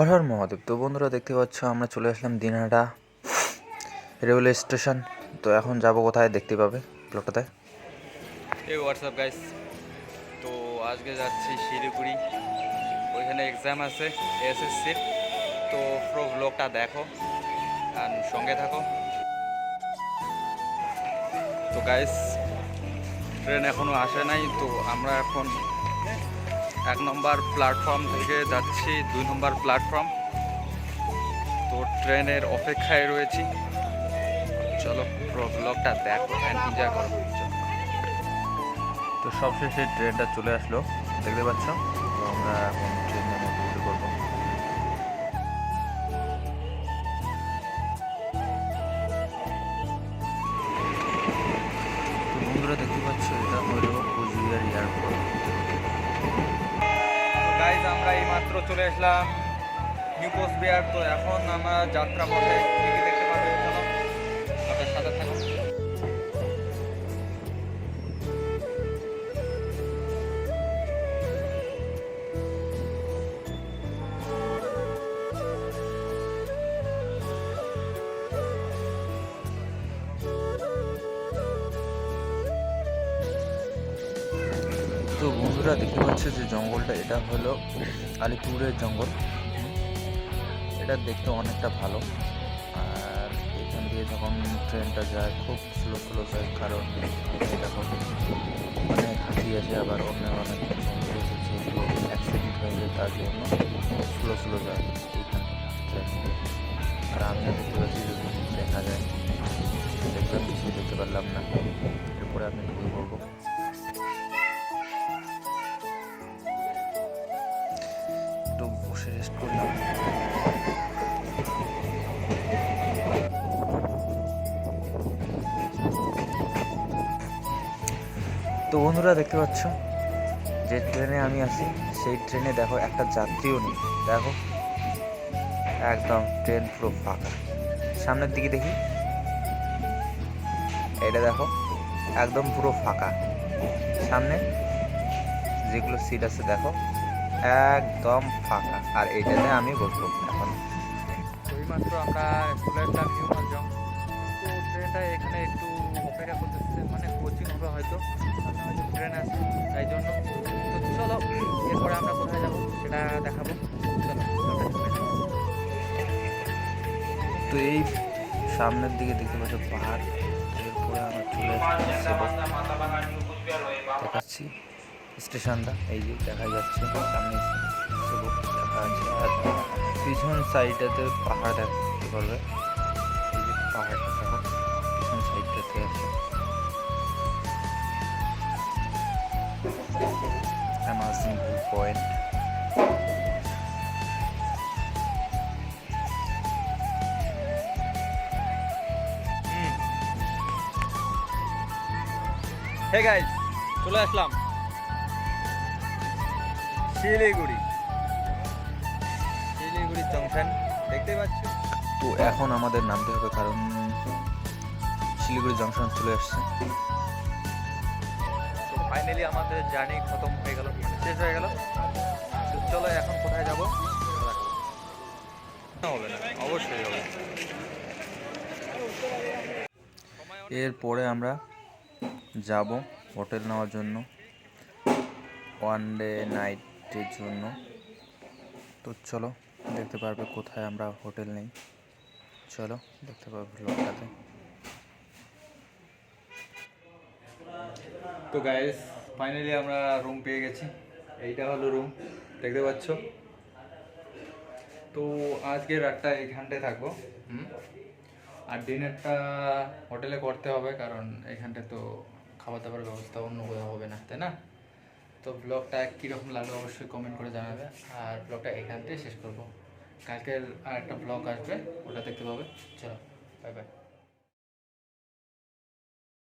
হর হর মহাদেব। তো বন্ধুরা দেখতে পাচ্ছ আমরা চলে আসলাম দিনহাটা রেলওয়ে স্টেশন। তো এখন যাব কোথায় দেখতে পাবে ব্লগটাতে। এই হোয়াটসঅ্যাপ গাইস, তো আজকে যাচ্ছি শিলিগুড়ি, ওইখানে এক্সাম আছে এসএসসির। তো পুরো ব্লগটা দেখো আর সঙ্গে থাকো। তো গাইস, ট্রেন এখনও আসে নাই, তো আমরা এখন 1 নম্বর প্ল্যাটফর্ম থেকে যাচ্ছি 2 নম্বর প্ল্যাটফর্ম। তো ট্রেনের অপেক্ষায় রয়েছি। চলো পুরো ব্লগটা দেখো অ্যান্ড এনজয় করো। তো সবশেষে ট্রেনটা চলে আসলো, দেখতে পাচ্ছ। তো আমরা এখন ট্রেনের মধ্যে উঠে পড়বো। তো বন্ধুরা দেখতে পাচ্ছ এটা হলো কোচবিহার এয়ারপোর্ট। তো গাইজ, আমরা এইমাত্র চলে আসলাম নিউ কোচবিহার। তো এখন আমরা যাত্রা পথে কী কী দেখতে পাবো, চলো আপনার সাথে থাকো। তো বন্ধুরা দেখতে পাচ্ছ যে জঙ্গলটা, এটা হলো আলিপুরের জঙ্গল। এটা দেখতে অনেকটা ভালো। আর এখান দিয়ে যখন ট্রেনটা যায় খুব স্লো স্লো যায়, কারণ দেখো অনেক হাতি আছে, আবার অন্য অনেক জঙ্গল আছে যেগুলো অ্যাক্সিডেন্ট হয়ে যায়, তার জন্য স্লো স্লো যায় এইখান ট্রেন। আর আমিও দেখতে পাচ্ছি যে দেখা যায়, দেখলাম কিছুই দেখতে পারলাম না। এরপরে আমি ঢুকে পড়বো। একটু বসে রেস্ট করলাম। তো বন্ধুরা দেখতে পাচ্ছ যে ট্রেনে আমি আছি, সেই ট্রেনে দেখো একটা যাত্রীও নেই। দেখো একদম ট্রেন পুরো ফাঁকা। সামনের দিকে দেখি, এটা দেখো একদম পুরো ফাঁকা। সামনে যেগুলো সিট আছে দেখো একদম ফাঁকা। আর এইটাতে আমি বসবো এখন। তো এইমাত্র আমরা চলে আসলাম নিউমালজং। তো ট্রেনটা এখানে একটু অপেক্ষা করতেছে, মানে কোচিং হবে হয়তো, ট্রেন আসছে তাই জন্য। তো চলো এরপরে আমরা কোথায় যাবো সেটা দেখাবো। চলো তো এই সামনের দিকে দেখতে পাচ্ছ পাহাড়। এরপরে আমরা চলে দেখাচ্ছি স্টেশনটা, এই যে দেখা যাচ্ছে সামনে সেবক দেখা আছে। আর পিছন সাইডটাতে পাহাড় দেখতে পারবে, এই যে পাহাড়টা দেখো পিছন সাইডটাতে আছে। Amazing view point. Hey guys, চলে আসলাম শিলিগুড়ি জংশন, দেখতেই পাচ্ছ। তো এখন আমাদের নামতে হবে, কারণ শিলিগুড়ি জংশন চলে আসছে। তো ফাইনালি আমাদের জার্নি খতম হয়ে গেল, শেষ হয়ে গেল। তো চলো এখন কোথায় যাবো হবে না, অবশ্যই হবে। এরপরে আমরা যাব হোটেল নেওয়ার জন্য, ওয়ান ডে নাইটের জন্য। তো চলো দেখতে পারবে কোথায় আমরা হোটেল নেই। চলো দেখতে পারবে ব্লগটাতে। তো গাইস, ফাইনালি আমরা রুম পেয়ে গেছি। এইটা হলো রুম, দেখতে পাচ্ছ। তো আজকে রাতটা এইখানটায় থাকবো। আর ডিনারটা হোটেলে করতে হবে, কারণ এইখানটায় তো খাবার দাবার ব্যবস্থা অন্য কোথাও হবে না, তাই না? তো ব্লগটা কীরকম লাগলো অবশ্যই কমেন্ট করে জানাবে। আর ব্লগটা এখান থেকে শেষ করবো। কালকের আর একটা ব্লগ আসবে, ওটা দেখতে পাবে। চলো, বাই বাই।